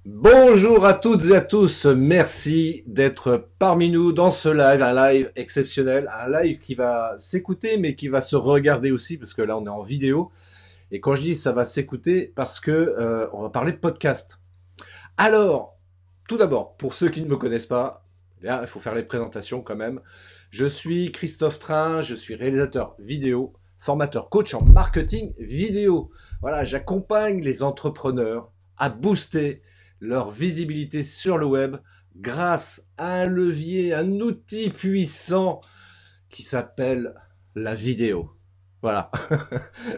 Bonjour à toutes et à tous, merci d'être parmi nous dans ce live, un live exceptionnel, un live qui va s'écouter mais qui va se regarder aussi parce que là on est en vidéo et quand je dis ça va s'écouter parce que on va parler de podcast. Alors, tout d'abord, pour ceux qui ne me connaissent pas, là, il faut faire les présentations quand même. Je suis Christophe Train, je suis réalisateur vidéo, formateur coach en marketing vidéo. Voilà, j'accompagne les entrepreneurs à booster leur visibilité sur le web grâce à un levier, un outil puissant qui s'appelle la vidéo. Voilà,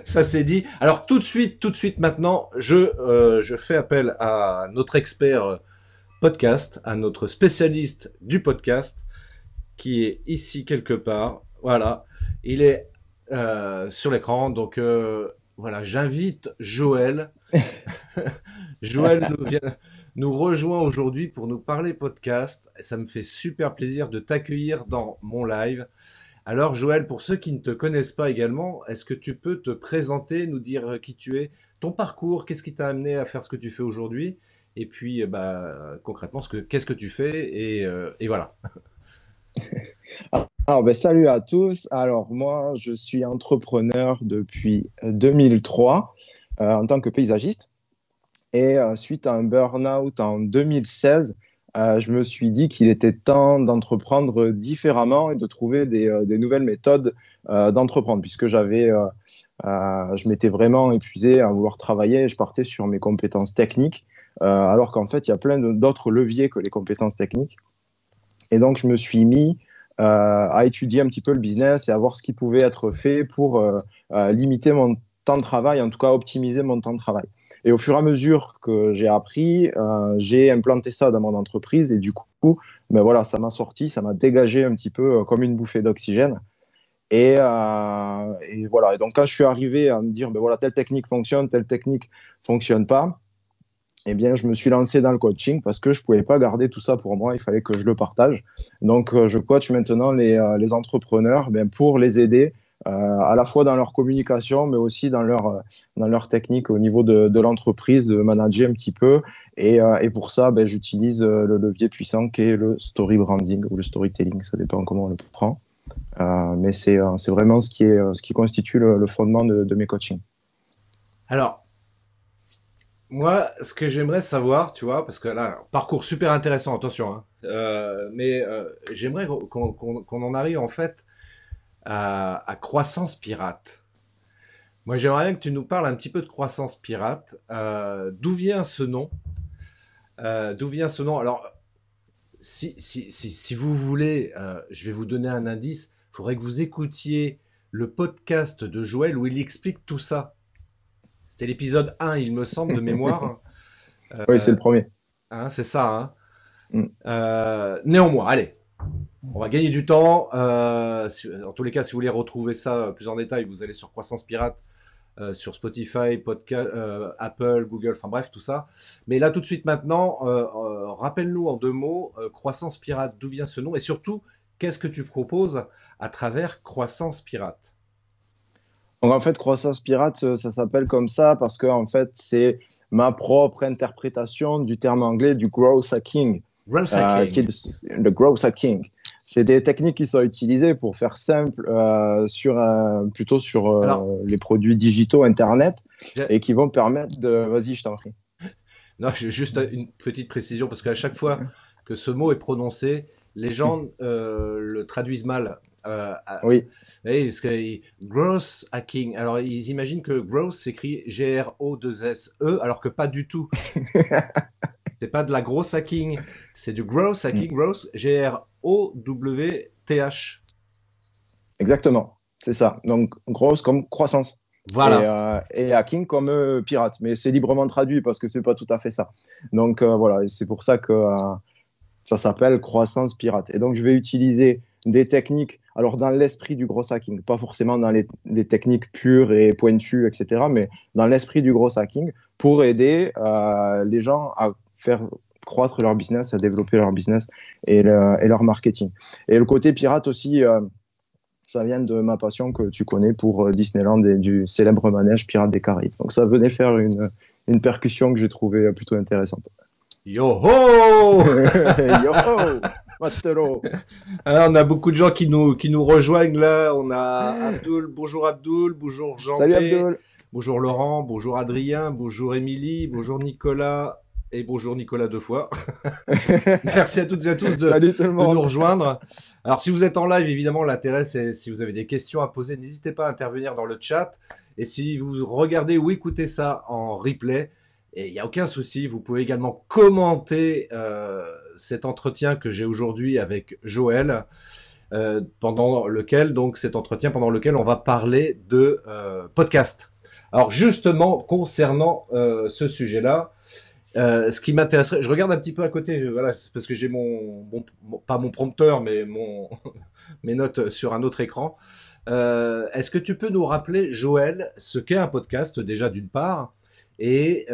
ça c'est dit. Alors tout de suite maintenant, je fais appel à notre expert podcast, à notre spécialiste du podcast, qui est ici quelque part. Voilà, il est sur l'écran, donc voilà, j'invite Joël. Joël nous rejoint aujourd'hui pour nous parler podcast. Et ça me fait super plaisir de t'accueillir dans mon live. Alors Joël, pour ceux qui ne te connaissent pas également, est-ce que tu peux te présenter, nous dire qui tu es, ton parcours, qu'est-ce qui t'a amené à faire ce que tu fais aujourd'hui, et puis concrètement qu'est-ce que tu fais et voilà. Salut à tous. Alors, moi, je suis entrepreneur depuis 2003 en tant que paysagiste. Et suite à un burn-out en 2016, je me suis dit qu'il était temps d'entreprendre différemment et de trouver des nouvelles méthodes d'entreprendre, puisque je m'étais vraiment épuisé à vouloir travailler. Je partais sur mes compétences techniques, alors qu'en fait, il y a plein d'autres leviers que les compétences techniques. Et donc, je me suis mis à étudier un petit peu le business et à voir ce qui pouvait être fait pour limiter mon temps de travail, en tout cas optimiser mon temps de travail. Et au fur et à mesure que j'ai appris, j'ai implanté ça dans mon entreprise et du coup, ben voilà, ça m'a dégagé un petit peu comme une bouffée d'oxygène. Et voilà. Et donc, quand je suis arrivé à me dire, ben voilà, telle technique fonctionne, telle technique fonctionne pas, eh bien, je me suis lancé dans le coaching parce que je ne pouvais pas garder tout ça pour moi, il fallait que je le partage. Donc, je coach maintenant les entrepreneurs pour les aider à la fois dans leur communication, mais aussi dans leur technique au niveau de l'entreprise, de manager un petit peu. Et pour ça, j'utilise le levier puissant qui est le story branding ou le storytelling, ça dépend comment on le prend. Mais c'est vraiment ce qui constitue le fondement de mes coachings. Alors moi, ce que j'aimerais savoir, tu vois, parce que là, parcours super intéressant, attention, hein, j'aimerais qu'on en arrive en fait à croissance pirate. Moi, j'aimerais bien que tu nous parles un petit peu de croissance pirate. D'où vient ce nom? D'où vient ce nom? Alors, si vous voulez, je vais vous donner un indice. Il faudrait que vous écoutiez le podcast de Joël où il explique tout ça. C'était l'épisode 1, il me semble, de mémoire. Oui, c'est le premier. Hein, c'est ça, hein. Mm. Néanmoins, allez, on va gagner du temps. En tous les cas, si vous voulez retrouver ça plus en détail, vous allez sur Croissance Pirate, sur Spotify, podcast, Apple, Google, enfin bref, tout ça. Mais là, tout de suite maintenant, rappelle-nous en deux mots, Croissance Pirate, d'où vient ce nom et surtout, qu'est-ce que tu proposes à travers Croissance Pirate? Donc en fait, croissance pirate, ça s'appelle comme ça parce que en fait, c'est ma propre interprétation du terme anglais du growth hacking, Growth qui hacking. est le growth hacking. C'est des techniques qui sont utilisées pour faire simple plutôt sur Alors, les produits digitaux Internet et qui vont permettre de... Vas-y, je t'en prie. non, juste une petite précision parce qu'à chaque fois que ce mot est prononcé, les gens le traduisent mal. Oui, Oui, parce que growth hacking. Alors ils imaginent que growth s'écrit G-R-O-2-S-E, alors que pas du tout. C'est pas de la grosse hacking, c'est du growth hacking. Growth G-R-O-W-T-H. exactement. C'est ça. Donc, grosse comme croissance. Voilà. Et hacking comme pirate. Mais c'est librement traduit parce que c'est pas tout à fait ça. Donc voilà, et c'est pour ça que ça s'appelle croissance pirate. Et donc je vais utiliser des techniques, alors dans l'esprit du gros hacking, pas forcément dans les techniques pures et pointues, etc., mais dans l'esprit du gros hacking pour aider les gens à faire croître leur business, à développer leur business et leur marketing. Et le côté pirate aussi, ça vient de ma passion que tu connais pour Disneyland et du célèbre manège Pirates des Caraïbes. Donc ça venait faire une percussion que j'ai trouvée plutôt intéressante. Yo ho! Yo, Mastero. Alors, on a beaucoup de gens qui nous rejoignent là. On a Abdoul, bonjour Jean Salut P, Abdul. bonjour Laurent, bonjour Adrien, bonjour Émilie, bonjour Nicolas et bonjour Nicolas deux fois. Merci à toutes et à tous Salut tout le de nous monde. rejoindre. Alors, si vous êtes en live, évidemment, l'intérêt, c'est si vous avez des questions à poser, n'hésitez pas à intervenir dans le chat. Et si vous regardez ou écoutez ça en replay, et il n'y a aucun souci, vous pouvez également commenter cet entretien que j'ai aujourd'hui avec Joël, pendant lequel on va parler de podcast. Alors justement, concernant ce sujet-là, ce qui m'intéresserait, je regarde un petit peu à côté, voilà, c'est parce que j'ai pas mon prompteur, mais mes notes sur un autre écran. Est-ce que tu peux nous rappeler, Joël, ce qu'est un podcast déjà d'une part, et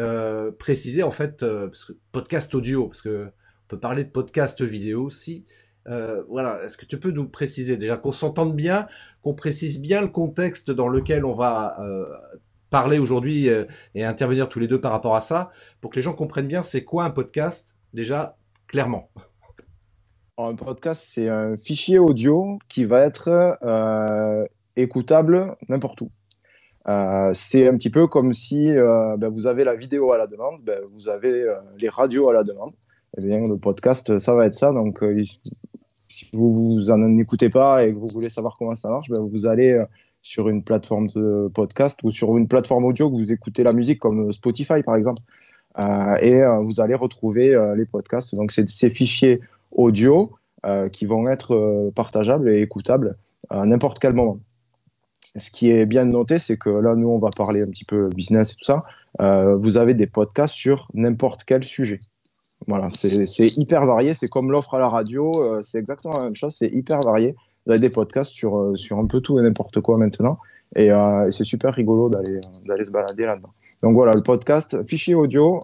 préciser en fait, parce que podcast audio, parce que on peut parler de podcast vidéo aussi. Voilà, est-ce que tu peux nous préciser déjà qu'on s'entende bien, qu'on précise bien le contexte dans lequel on va parler aujourd'hui et intervenir tous les deux par rapport à ça, pour que les gens comprennent bien c'est quoi un podcast déjà clairement. Alors, un podcast, c'est un fichier audio qui va être écoutable n'importe où. C'est un petit peu comme si vous avez la vidéo à la demande, vous avez les radios à la demande. Eh bien, le podcast, ça va être ça. Donc, si vous en écoutez pas et que vous voulez savoir comment ça marche, vous allez sur une plateforme de podcast ou sur une plateforme audio que vous écoutez la musique, comme Spotify par exemple, vous allez retrouver les podcasts. Donc, c'est ces fichiers audio qui vont être partageables et écoutables à n'importe quel moment. Ce qui est bien noté, c'est que là, nous, on va parler un petit peu business et tout ça. Vous avez des podcasts sur n'importe quel sujet. Voilà, c'est hyper varié. C'est comme l'offre à la radio. C'est exactement la même chose. C'est hyper varié. Vous avez des podcasts sur un peu tout et n'importe quoi maintenant. Et c'est super rigolo d'aller se balader là-dedans. Donc voilà, le podcast, fichier audio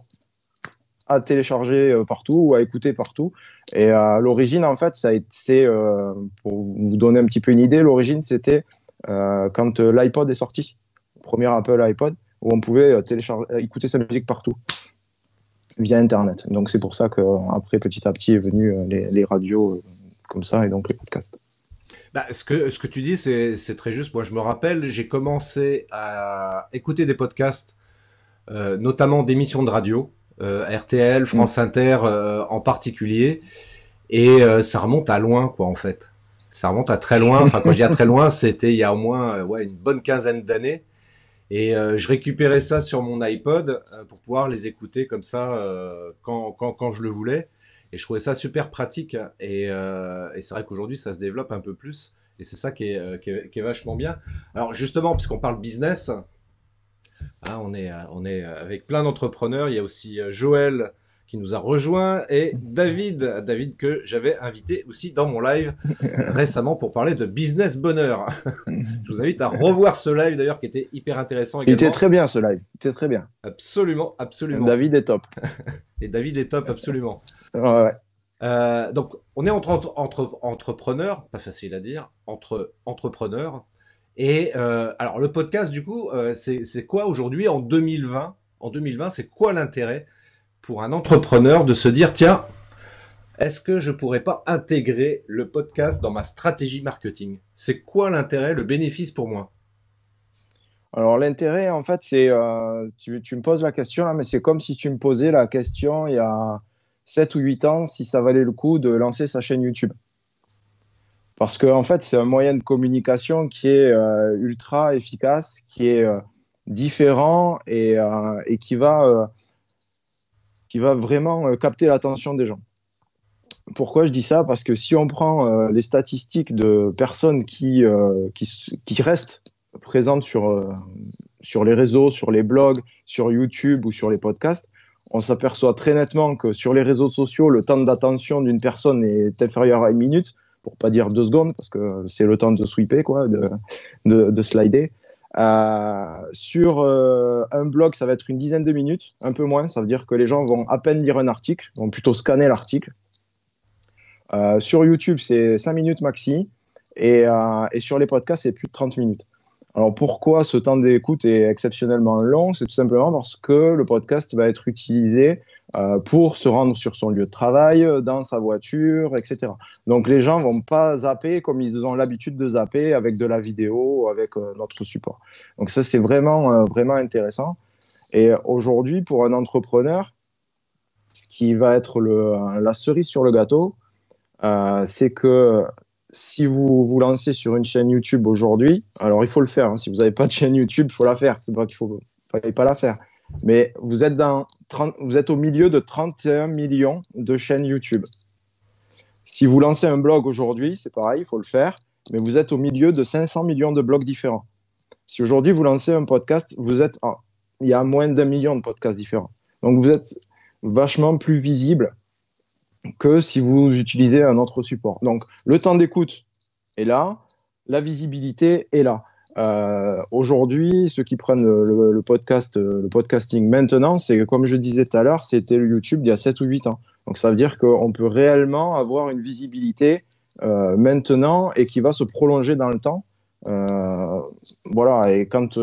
à télécharger partout ou à écouter partout. Et à l'origine, en fait, pour vous donner un petit peu une idée, l'origine, c'était quand l'iPod est sorti, premier Apple iPod, où on pouvait écouter sa musique partout via Internet. Donc c'est pour ça qu'après, petit à petit, est venu les radios comme ça et donc les podcasts. Bah, ce que tu dis, c'est très juste. Moi, je me rappelle, j'ai commencé à écouter des podcasts, notamment d'émissions de radio, RTL, France Inter en particulier, et ça remonte à loin, quoi, en fait. Ça remonte à très loin. Enfin, quand je dis à très loin, c'était il y a au moins une bonne quinzaine d'années. Et je récupérais ça sur mon iPod pour pouvoir les écouter comme ça quand je le voulais. Et je trouvais ça super pratique. Et c'est vrai qu'aujourd'hui, ça se développe un peu plus. Et c'est ça qui est vachement bien. Alors justement, puisqu'on parle business, hein, on est avec plein d'entrepreneurs. Il y a aussi Joël qui nous a rejoint et David que j'avais invité aussi dans mon live récemment pour parler de business bonheur. Je vous invite à revoir ce live d'ailleurs qui était hyper intéressant également. Il était très bien ce live, il était très bien. Absolument, absolument. David est top. Et David est top, absolument. Ouais. Donc on est entre entrepreneurs, pas facile à dire, entre entrepreneurs. Et alors le podcast du coup, c'est quoi aujourd'hui en 2020 En 2020, c'est quoi l'intérêt pour un entrepreneur de se dire tiens, est-ce que je pourrais pas intégrer le podcast dans ma stratégie marketing? C'est quoi l'intérêt, le bénéfice pour moi? Alors l'intérêt, en fait, c'est tu me poses la question là, mais c'est comme si tu me posais la question il y a 7 ou 8 ans si ça valait le coup de lancer sa chaîne YouTube. Parce que en fait, c'est un moyen de communication qui est ultra efficace, qui est différent et qui va vraiment capter l'attention des gens. Pourquoi je dis ça? Parce que si on prend les statistiques de personnes qui restent présentes sur les réseaux, sur les blogs, sur YouTube ou sur les podcasts, on s'aperçoit très nettement que sur les réseaux sociaux, le temps d'attention d'une personne est inférieur à 1 minute, pour pas dire 2 secondes, parce que c'est le temps de swiper, quoi, de slider. Sur un blog, ça va être une dizaine de minutes, un peu moins. Ça veut dire que les gens vont à peine lire un article, vont plutôt scanner l'article. Sur YouTube, c'est 5 minutes maxi. Et sur les podcasts, c'est plus de 30 minutes. Alors pourquoi ce temps d'écoute est exceptionnellement long? C'est tout simplement parce que le podcast va être utilisé pour se rendre sur son lieu de travail, dans sa voiture, etc. Donc les gens vont pas zapper comme ils ont l'habitude de zapper avec de la vidéo, avec notre support. Donc ça c'est vraiment intéressant. Et aujourd'hui pour un entrepreneur, ce qui va être la cerise sur le gâteau, c'est que si vous vous lancez sur une chaîne YouTube aujourd'hui, alors il faut le faire, hein. Si vous n'avez pas de chaîne YouTube, il faut la faire. C'est pas qu'il fallait pas la faire. Mais vous êtes au milieu de 31 millions de chaînes YouTube. Si vous lancez un blog aujourd'hui, c'est pareil, il faut le faire. Mais vous êtes au milieu de 500 millions de blogs différents. Si aujourd'hui vous lancez un podcast, il y a moins d'un million de podcasts différents. Donc vous êtes vachement plus visible que si vous utilisez un autre support. Donc, le temps d'écoute est là, la visibilité est là. Aujourd'hui, ceux qui prennent le podcasting maintenant, c'est comme je disais tout à l'heure, c'était le YouTube il y a 7 ou 8 ans. Donc, ça veut dire qu'on peut réellement avoir une visibilité maintenant et qui va se prolonger dans le temps. Voilà, et quand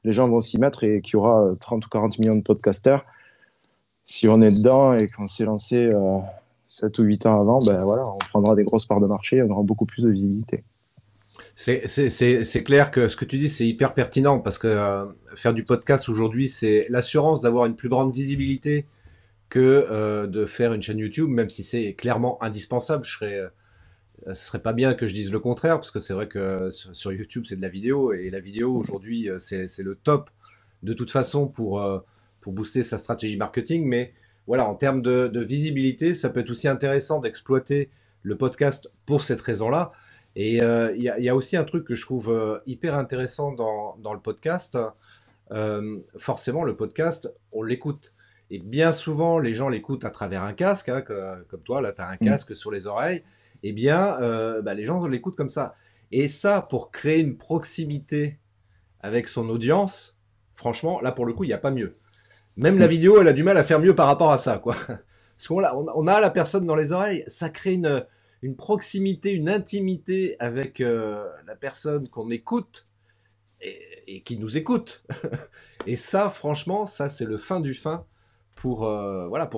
les gens vont s'y mettre et qu'il y aura 30 ou 40 millions de podcasters, si on est dedans et qu'on s'est lancé 7 ou 8 ans avant, ben voilà, on prendra des grosses parts de marché, on aura beaucoup plus de visibilité. C'est clair que ce que tu dis, c'est hyper pertinent parce que faire du podcast aujourd'hui, c'est l'assurance d'avoir une plus grande visibilité que de faire une chaîne YouTube, même si c'est clairement indispensable. Ce serait pas bien que je dise le contraire parce que c'est vrai que sur YouTube, c'est de la vidéo et la vidéo aujourd'hui, c'est le top de toute façon pour booster sa stratégie marketing. Mais voilà, en termes de visibilité, ça peut être aussi intéressant d'exploiter le podcast pour cette raison-là. Et il y a aussi un truc que je trouve hyper intéressant dans le podcast. Forcément, le podcast, on l'écoute. Et bien souvent, les gens l'écoutent à travers un casque, hein, comme toi, là, tu as un casque sur les oreilles. Eh bien, les gens l'écoutent comme ça. Et ça, pour créer une proximité avec son audience, franchement, là, pour le coup, il n'y a pas mieux. Même la vidéo, elle a du mal à faire mieux par rapport à ça, quoi. Parce on a la personne dans les oreilles, ça crée une proximité, une intimité avec la personne qu'on écoute et qui nous écoute. Et ça, franchement, ça c'est le fin du fin pour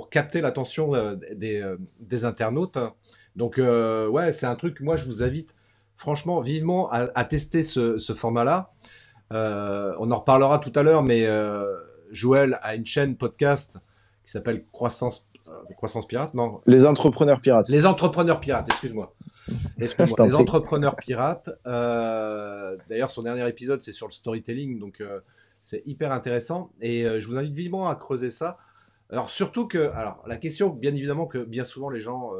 capter l'attention des internautes. Donc ouais, c'est un truc. Moi, je vous invite franchement vivement à tester ce format-là. On en reparlera tout à l'heure, mais Joël a une chaîne podcast qui s'appelle Croissance Pirate, non? Les entrepreneurs pirates. Les entrepreneurs pirates, excuse-moi. Je t'en Les prie. entrepreneurs pirates. D'ailleurs, son dernier épisode, c'est sur le storytelling, donc c'est hyper intéressant. Et je vous invite vivement à creuser ça. Alors surtout alors la question, bien évidemment, que bien souvent les gens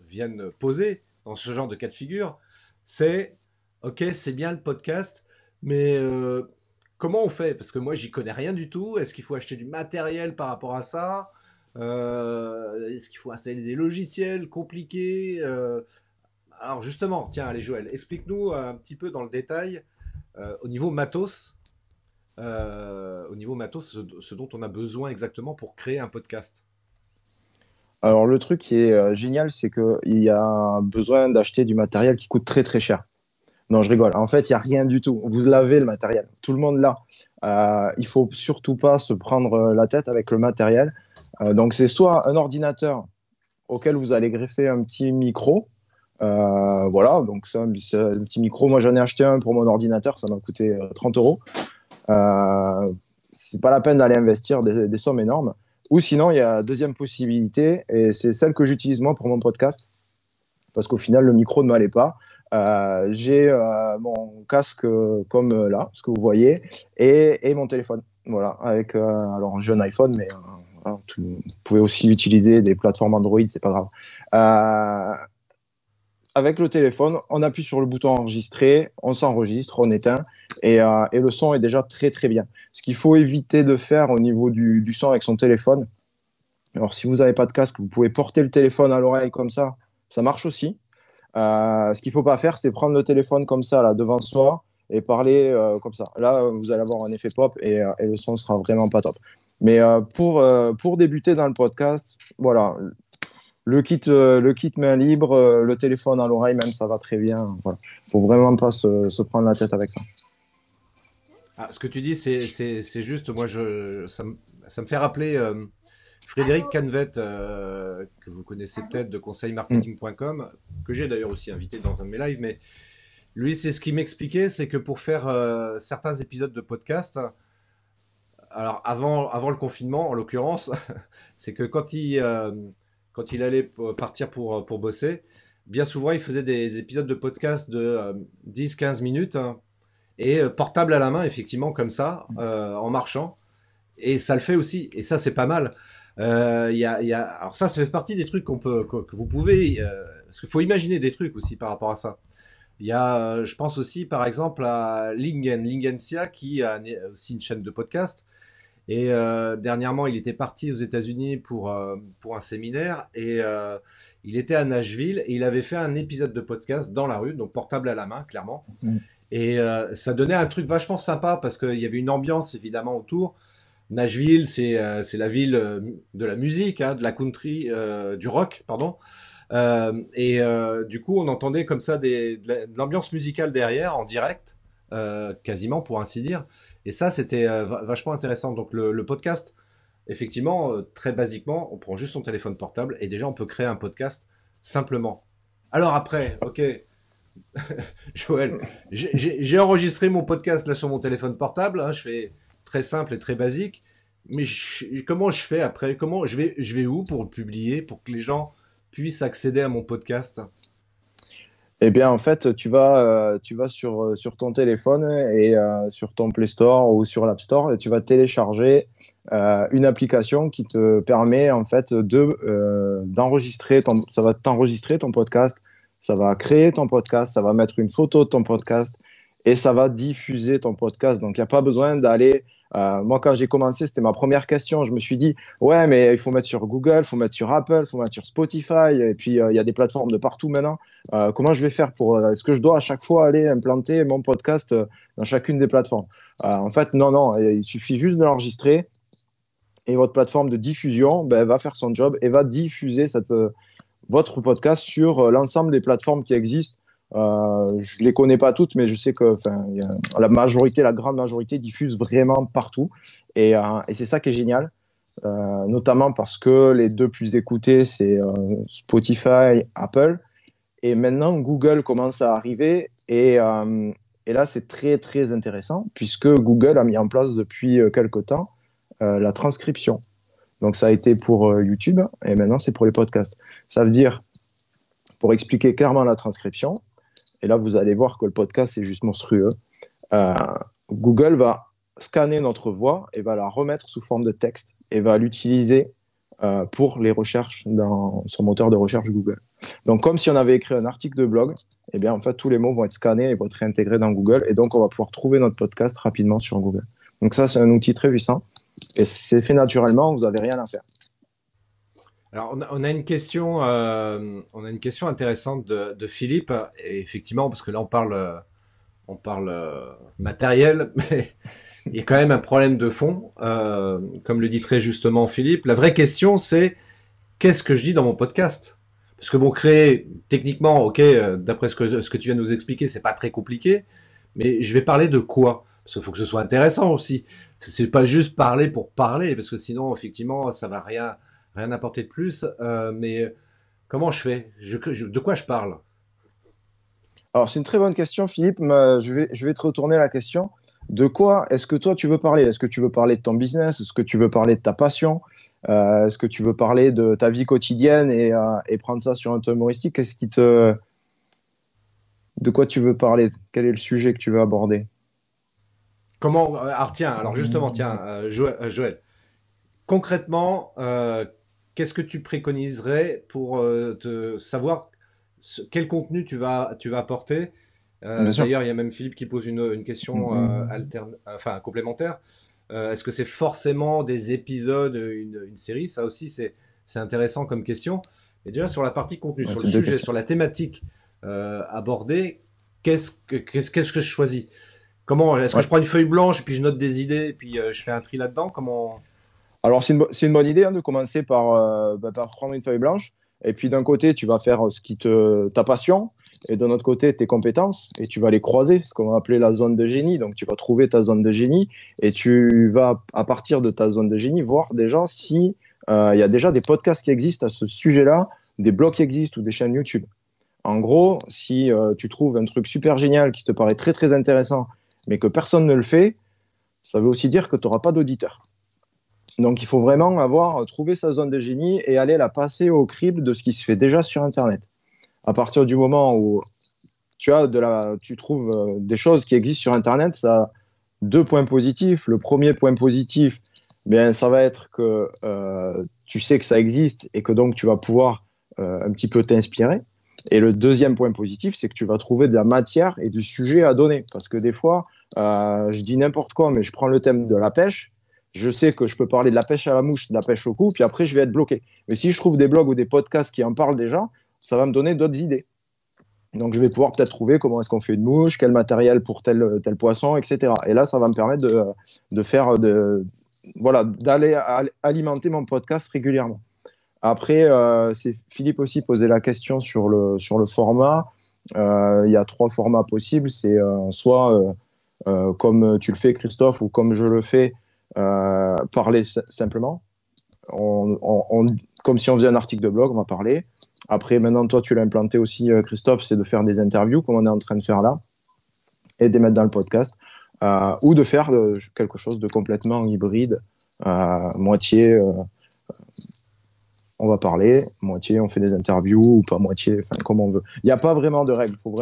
viennent poser dans ce genre de cas de figure, c'est, ok, c'est bien le podcast, mais comment on fait? Parce que moi, j'y connais rien du tout. Est-ce qu'il faut acheter du matériel par rapport à ça? Est-ce qu'il faut installer des logiciels compliqués? Alors justement, tiens, allez Joël, explique-nous un petit peu dans le détail au niveau matos, ce dont on a besoin exactement pour créer un podcast. Alors le truc qui est génial, c'est qu'il y a besoin d'acheter du matériel qui coûte très très cher. Non, je rigole. En fait, il n'y a rien du tout. Vous l'avez le matériel. Tout le monde l'a. Il faut surtout pas se prendre la tête avec le matériel. Donc c'est soit un ordinateur auquel vous allez greffer un petit micro. Voilà, donc c'est un petit micro. Moi, j'en ai acheté un pour mon ordinateur, ça m'a coûté 30 euros. C'est pas la peine d'aller investir des sommes énormes. Ou sinon, il y a deuxième possibilité, et c'est celle que j'utilise moi pour mon podcast, parce qu'au final, le micro ne m'allait pas. J'ai mon casque comme là, ce que vous voyez, et mon téléphone. Voilà, avec alors j'ai un iPhone, mais voilà, vous pouvez aussi utiliser des plateformes Android, c'est pas grave. Avec le téléphone, on appuie sur le bouton enregistrer, on s'enregistre, on éteint et le son est déjà très très bien. Ce qu'il faut éviter de faire au niveau du son avec son téléphone, alors si vous n'avez pas de casque, vous pouvez porter le téléphone à l'oreille comme ça marche aussi. Ce qu'il ne faut pas faire, c'est prendre le téléphone comme ça là devant soi et parler comme ça. Là, vous allez avoir un effet pop et le son sera vraiment pas top. Mais pour débuter dans le podcast, voilà. Le kit main libre, le téléphone à l'oreille, même ça va très bien. Voilà. Faut vraiment pas se prendre la tête avec ça. Ah, ce que tu dis, c'est juste, moi, ça me fait rappeler Frédéric Canvet, que vous connaissez peut-être de Mm. conseilmarketing.com, que j'ai d'ailleurs aussi invité dans un de mes lives, mais lui, c'est ce qu'il m'expliquait, c'est que pour faire certains épisodes de podcast, alors avant le confinement, en l'occurrence, c'est que quand il allait partir pour bosser, bien souvent, il faisait des épisodes de podcast de 10-15 minutes, hein, et portable à la main, effectivement, comme ça, en marchant. Et ça le fait aussi. Et ça, c'est pas mal. Alors ça fait partie des trucs que vous pouvez, parce qu'il faut imaginer des trucs aussi par rapport à ça. Il y a, je pense aussi, par exemple, à Lingensia, qui a aussi une chaîne de podcast. Et dernièrement, il était parti aux États-Unis pour un séminaire et il était à Nashville et il avait fait un épisode de podcast dans la rue, donc portable à la main, clairement. Mm. Et ça donnait un truc vachement sympa parce qu'il y avait une ambiance évidemment autour. Nashville, c'est la ville de la musique, hein, de la country, du rock, pardon. Du coup, on entendait comme ça de l'ambiance musicale derrière, en direct, quasiment pour ainsi dire. Et ça, c'était vachement intéressant. Donc le podcast, effectivement, très basiquement, on prend juste son téléphone portable et déjà on peut créer un podcast simplement. Alors après, ok, Joël, j'ai enregistré mon podcast là sur mon téléphone portable. Hein, je fais très simple et très basique. Mais comment je fais après? Comment je vais où pour le publier, pour que les gens puissent accéder à mon podcast? Eh bien, en fait, tu vas sur ton téléphone et sur ton Play Store ou sur l'App Store et tu vas télécharger une application qui te permet en fait ça va t'enregistrer ton podcast, ça va créer ton podcast, ça va mettre une photo de ton podcast et ça va diffuser ton podcast. Donc, il n'y a pas besoin d'aller. Moi, quand j'ai commencé, c'était ma première question. Je me suis dit, ouais, mais il faut mettre sur Google, il faut mettre sur Apple, il faut mettre sur Spotify et puis il y a des plateformes de partout maintenant. Comment je vais faire est-ce que je dois à chaque fois aller implanter mon podcast dans chacune des plateformes? En fait, non, non, il suffit juste de l'enregistrer et votre plateforme de diffusion ben, va faire son job et va diffuser votre podcast sur l'ensemble des plateformes qui existent. Je les connais pas toutes, mais je sais que la grande majorité diffuse vraiment partout. Et c'est ça qui est génial, notamment parce que les deux plus écoutés, c'est Spotify, Apple. Et maintenant, Google commence à arriver et là, c'est très, très intéressant puisque Google a mis en place depuis quelque temps la transcription. Donc, ça a été pour YouTube et maintenant, c'est pour les podcasts. Ça veut dire, pour expliquer clairement la transcription, et là, vous allez voir que le podcast, c'est juste monstrueux, euh, Google va scanner notre voix et va la remettre sous forme de texte et va l'utiliser pour les recherches dans son moteur de recherche Google. Donc, comme si on avait écrit un article de blog, eh bien, en fait, tous les mots vont être scannés et vont être réintégrés dans Google. Et donc, on va pouvoir trouver notre podcast rapidement sur Google. Donc, ça, c'est un outil très puissant. Et c'est fait naturellement, vous n'avez rien à faire. Alors, on a une question intéressante de Philippe. Et effectivement, parce que là, on parle matériel, mais il y a quand même un problème de fond. Comme le dit très justement Philippe, la vraie question, c'est qu'est-ce que je dis dans mon podcast? Parce que bon, créer techniquement, ok, d'après ce que tu viens de nous expliquer, c'est pas très compliqué, mais je vais parler de quoi? Parce qu'il faut que ce soit intéressant aussi. C'est pas juste parler pour parler, parce que sinon, effectivement, ça va rien apporter de plus. Mais comment je fais? De quoi je parle? Alors, c'est une très bonne question, Philippe. Je vais te retourner la question. De quoi est-ce que toi, tu veux parler? Est-ce que tu veux parler de ton business? Est-ce que tu veux parler de ta passion? Est-ce que tu veux parler de ta vie quotidienne et prendre ça sur un ton humoristique? De quoi tu veux parler? Quel est le sujet que tu veux aborder? Comment? Alors tiens, alors justement, tiens, Joël, concrètement, qu'est-ce que tu préconiserais pour te savoir quel contenu tu vas apporter? Bien sûr. D'ailleurs, il y a même Philippe qui pose une question enfin complémentaire. Est-ce que c'est forcément des épisodes, une série? Ça aussi, c'est intéressant comme question. Et déjà, sur la partie contenu, Ouais, sur le c'est deux sujet, questions. sur la thématique abordée, qu'est-ce que je choisis? Comment? Est-ce que Ouais. je prends une feuille blanche et puis je note des idées et puis je fais un tri là-dedans? Comment? Alors, c'est une bonne idée hein, de commencer par prendre une feuille blanche. Et puis, d'un côté, tu vas faire ta passion. et de notre côté tes compétences, et tu vas les croiser, ce qu'on va appeler la zone de génie. Donc tu vas trouver ta zone de génie et tu vas, à partir de ta zone de génie, voir déjà si il y a déjà des podcasts qui existent à ce sujet-là, des blogs qui existent ou des chaînes YouTube. En gros, si tu trouves un truc super génial qui te paraît très très intéressant, mais que personne ne le fait, ça veut aussi dire que tu n'auras pas d'auditeurs. Donc il faut vraiment avoir trouvé sa zone de génie et aller la passer au crible de ce qui se fait déjà sur Internet. À partir du moment où tu trouves des choses qui existent sur Internet, ça a deux points positifs. Le premier point positif, bien, ça va être que tu sais que ça existe et que donc tu vas pouvoir un petit peu t'inspirer. Et le deuxième point positif, c'est que tu vas trouver de la matière et du sujet à donner. Parce que des fois, je dis n'importe quoi, mais je prends le thème de la pêche. Je sais que je peux parler de la pêche à la mouche, de la pêche au cou, puis après, je vais être bloqué. Mais si je trouve des blogs ou des podcasts qui en parlent déjà, ça va me donner d'autres idées. Donc, je vais pouvoir peut-être trouver comment est-ce qu'on fait une mouche, quel matériel pour tel poisson, etc. Et là, ça va me permettre d'aller alimenter mon podcast régulièrement. Après, c'est Philippe aussi posait la question sur le format. Il y a trois formats possibles. C'est soit comme tu le fais, Christophe, ou comme je le fais, parler simplement. Comme si on faisait un article de blog, on va parler. Après, maintenant, toi, tu l'as implanté aussi, Christophe, c'est de faire des interviews, comme on est en train de faire là, et de les mettre dans le podcast, ou de faire quelque chose de complètement hybride, moitié on va parler, moitié on fait des interviews, ou pas moitié, enfin comme on veut. Il n'y a pas vraiment de règles, faut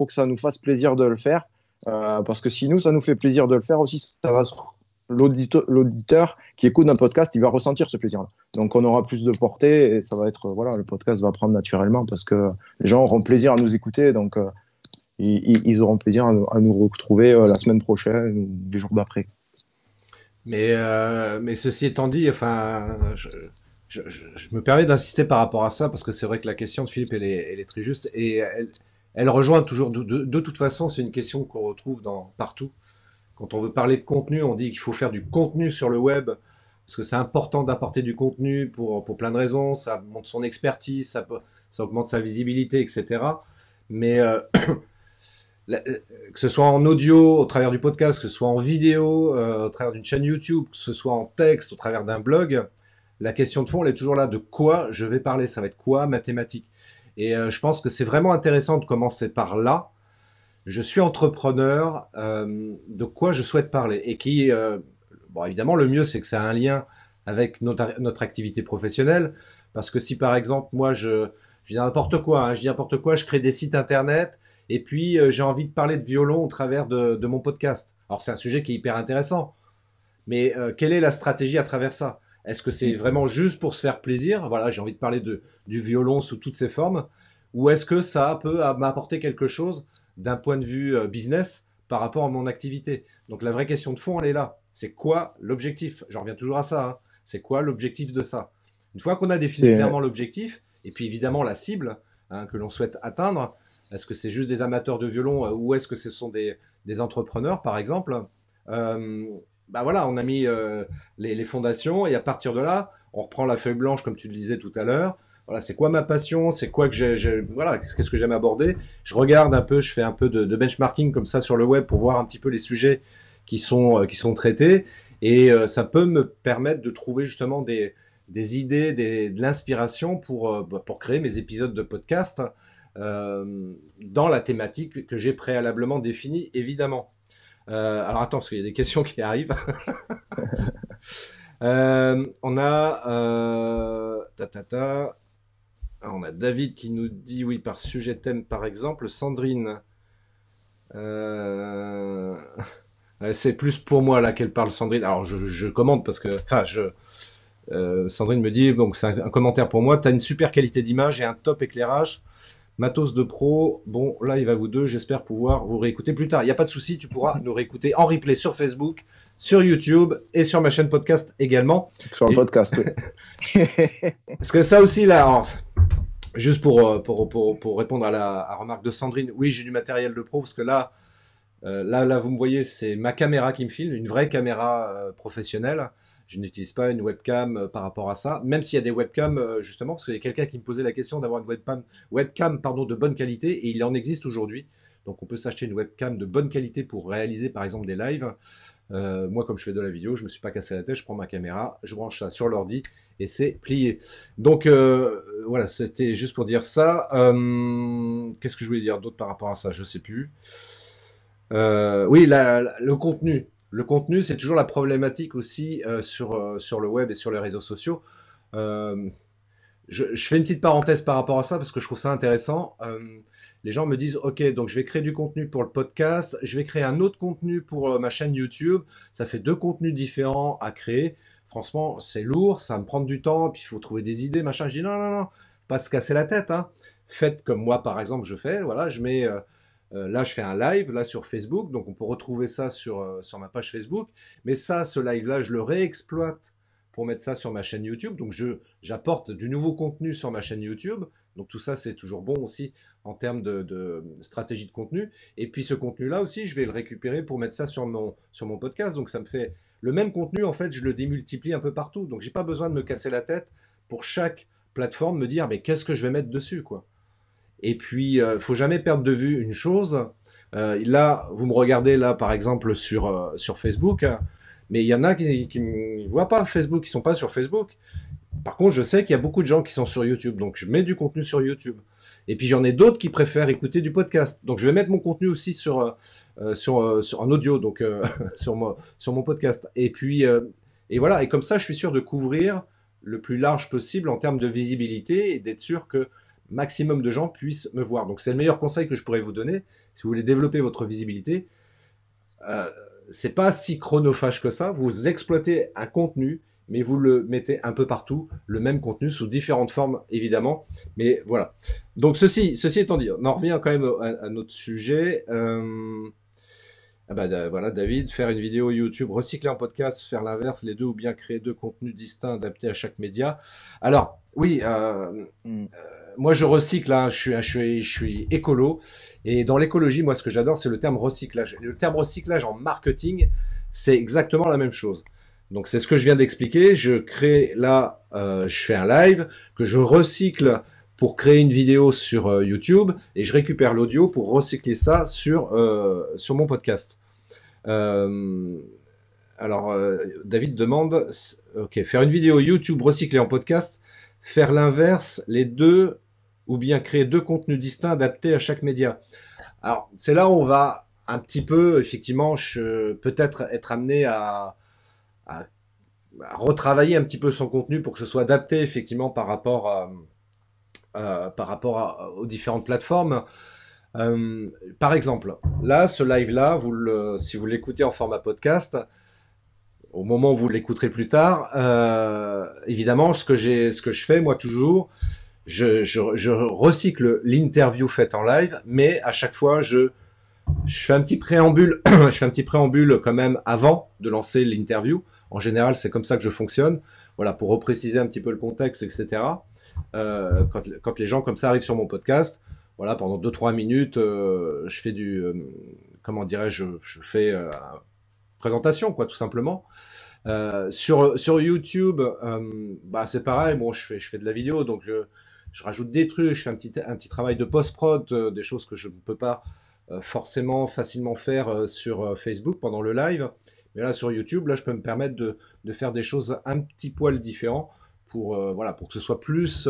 que ça nous fasse plaisir de le faire, parce que si nous, ça nous fait plaisir de le faire aussi, l'auditeur qui écoute un podcast, il va ressentir ce plaisir-là. Donc on aura plus de portée et ça va être, voilà, le podcast va prendre naturellement parce que les gens auront plaisir à nous écouter, donc ils auront plaisir à nous retrouver la semaine prochaine ou les jours d'après. Mais ceci étant dit, enfin, je me permets d'insister par rapport à ça parce que c'est vrai que la question de Philippe, elle est très juste et elle rejoint toujours. De toute façon, c'est une question qu'on retrouve partout. Quand on veut parler de contenu, on dit qu'il faut faire du contenu sur le web parce que c'est important d'apporter du contenu pour plein de raisons. Ça montre son expertise, ça augmente sa visibilité, etc. Mais que ce soit en audio, au travers du podcast, que ce soit en vidéo, au travers d'une chaîne YouTube, que ce soit en texte, au travers d'un blog, la question de fond, elle est toujours là. De quoi je vais parler? Ça va être quoi ma thématique? Et je pense que c'est vraiment intéressant de commencer par là. Je suis entrepreneur, de quoi je souhaite parler et bon, évidemment, le mieux, c'est que ça a un lien avec notre activité professionnelle. Parce que si, par exemple, moi, je dis n'importe quoi, hein, je dis n'importe quoi, je crée des sites internet et puis j'ai envie de parler de violon au travers de mon podcast. Alors, c'est un sujet qui est hyper intéressant. Mais quelle est la stratégie à travers ça? Est-ce que c'est vraiment juste pour se faire plaisir? Voilà, j'ai envie de parler du violon sous toutes ses formes. Ou est-ce que ça peut m'apporter quelque chose d'un point de vue business par rapport à mon activité? Donc la vraie question de fond, elle est là. C'est quoi l'objectif? J'en reviens toujours à ça, hein. C'est quoi l'objectif de ça? Une fois qu'on a défini clairement l'objectif, et puis évidemment la cible, hein, que l'on souhaite atteindre, est-ce que c'est juste des amateurs de violon ou est-ce que ce sont des entrepreneurs, par exemple? Bah voilà, on a mis les fondations et à partir de là, on reprend la feuille blanche comme tu le disais tout à l'heure. Voilà, c'est quoi ma passion, c'est quoi que voilà, qu'est-ce que j'aime aborder. Je regarde un peu, je fais un peu de benchmarking comme ça sur le web pour voir un petit peu les sujets qui sont traités et ça peut me permettre de trouver justement des idées, de l'inspiration pour créer mes épisodes de podcast dans la thématique que j'ai préalablement définie, évidemment. Alors attends, parce qu'il y a des questions qui arrivent. On a on a David qui nous dit oui par sujet thème par exemple. Sandrine, euh, c'est plus pour moi là qu'elle parle Sandrine. Alors je commente parce que enfin Sandrine me dit donc c'est un commentaire pour moi. T'as une super qualité d'image et un top éclairage. Matos de pro, bon, là, il va vous deux, j'espère pouvoir vous réécouter plus tard. Il n'y a pas de souci, tu pourras nous réécouter en replay sur Facebook, sur YouTube et sur ma chaîne podcast également. Sur le podcast, oui. Parce que ça aussi, là, alors, juste pour répondre à la remarque de Sandrine, oui, j'ai du matériel de pro, parce que là, vous me voyez, c'est ma caméra qui me filme, une vraie caméra professionnelle. Je n'utilise pas une webcam par rapport à ça, même s'il y a des webcams justement, parce qu'il y a quelqu'un qui me posait la question d'avoir une webcam pardon, de bonne qualité, et il en existe aujourd'hui. Donc on peut s'acheter une webcam de bonne qualité pour réaliser par exemple des lives. Moi, comme je fais de la vidéo, je me suis pas cassé la tête, je prends ma caméra, je branche ça sur l'ordi et c'est plié. Donc voilà, c'était juste pour dire ça. Qu'est-ce que je voulais dire d'autre par rapport à ça? Je sais plus. Oui, le contenu. Le contenu, c'est toujours la problématique aussi sur le web et sur les réseaux sociaux. Euh, je fais une petite parenthèse par rapport à ça parce que je trouve ça intéressant. Les gens me disent, OK, donc je vais créer du contenu pour le podcast, je vais créer un autre contenu pour ma chaîne YouTube. Ça fait deux contenus différents à créer. Franchement, c'est lourd, ça va me prendre du temps, puis il faut trouver des idées, machin. Je dis, non, non, non, pas se casser la tête, hein. Faites comme moi, par exemple, je fais. Voilà, je mets, là, je fais un live, là, sur Facebook. Donc, on peut retrouver ça sur ma page Facebook. Mais ça, ce live-là, je le réexploite pour mettre ça sur ma chaîne YouTube. Donc, j'apporte du nouveau contenu sur ma chaîne YouTube. Donc, tout ça, c'est toujours bon aussi en termes de stratégie de contenu. Et puis, ce contenu-là aussi, je vais le récupérer pour mettre ça sur mon podcast. Donc, ça me fait le même contenu, en fait, je le démultiplie un peu partout. Donc, j'ai pas besoin de me casser la tête pour chaque plateforme, me dire, mais qu'est-ce que je vais mettre dessus, quoi. Et puis, faut jamais perdre de vue une chose. Là, vous me regardez là, par exemple, sur Facebook, hein, mais il y en a qui ne voient pas Facebook, qui sont pas sur Facebook. Par contre, je sais qu'il y a beaucoup de gens qui sont sur YouTube, donc je mets du contenu sur YouTube. Et puis j'en ai d'autres qui préfèrent écouter du podcast. Donc je vais mettre mon contenu aussi en audio, donc sur mon podcast. Et puis et voilà. Et comme ça, je suis sûr de couvrir le plus large possible en termes de visibilité et d'être sûr que maximum de gens puissent me voir. Donc c'est le meilleur conseil que je pourrais vous donner si vous voulez développer votre visibilité. Euh, c'est pas si chronophage que ça. Vous exploitez un contenu, mais vous le mettez un peu partout, le même contenu sous différentes formes, évidemment. Mais voilà. Donc ceci étant dit, on en revient quand même à notre sujet. Voilà, David, faire une vidéo YouTube, recycler en podcast, faire l'inverse, les deux, ou bien créer deux contenus distincts adaptés à chaque média. Alors, oui, moi je recycle, hein, je suis écolo, et dans l'écologie, moi ce que j'adore, c'est le terme recyclage. Et le terme recyclage en marketing, c'est exactement la même chose. Donc c'est ce que je viens d'expliquer. Je crée là, je fais un live que je recycle pour créer une vidéo sur YouTube et je récupère l'audio pour recycler ça sur mon podcast. Euh, David demande, ok, faire une vidéo YouTube recyclée en podcast, faire l'inverse, les deux, ou bien créer deux contenus distincts adaptés à chaque média. Alors c'est là où on va un petit peu, effectivement, peut-être être amené à retravailler un petit peu son contenu pour que ce soit adapté effectivement aux différentes plateformes. Par exemple, là, ce live-là, si vous l'écoutez en format podcast, au moment où vous l'écouterez plus tard, évidemment, ce que je fais moi toujours, je recycle l'interview faite en live, mais à chaque fois, je fais un petit préambule, je fais un petit préambule quand même avant de lancer l'interview. En général, c'est comme ça que je fonctionne. Voilà, pour repréciser un petit peu le contexte, etc. Quand les gens comme ça arrivent sur mon podcast, voilà, pendant 2-3 minutes, je fais comment dirais-je, je fais une présentation, quoi, tout simplement. Sur YouTube, c'est pareil. Bon, je fais de la vidéo, donc je rajoute des trucs, je fais un petit travail de post-prod, des choses que je ne peux pas forcément facilement faire sur Facebook pendant le live. Mais là, sur YouTube, là, je peux me permettre de faire des choses un petit poil différents pour que ce soit plus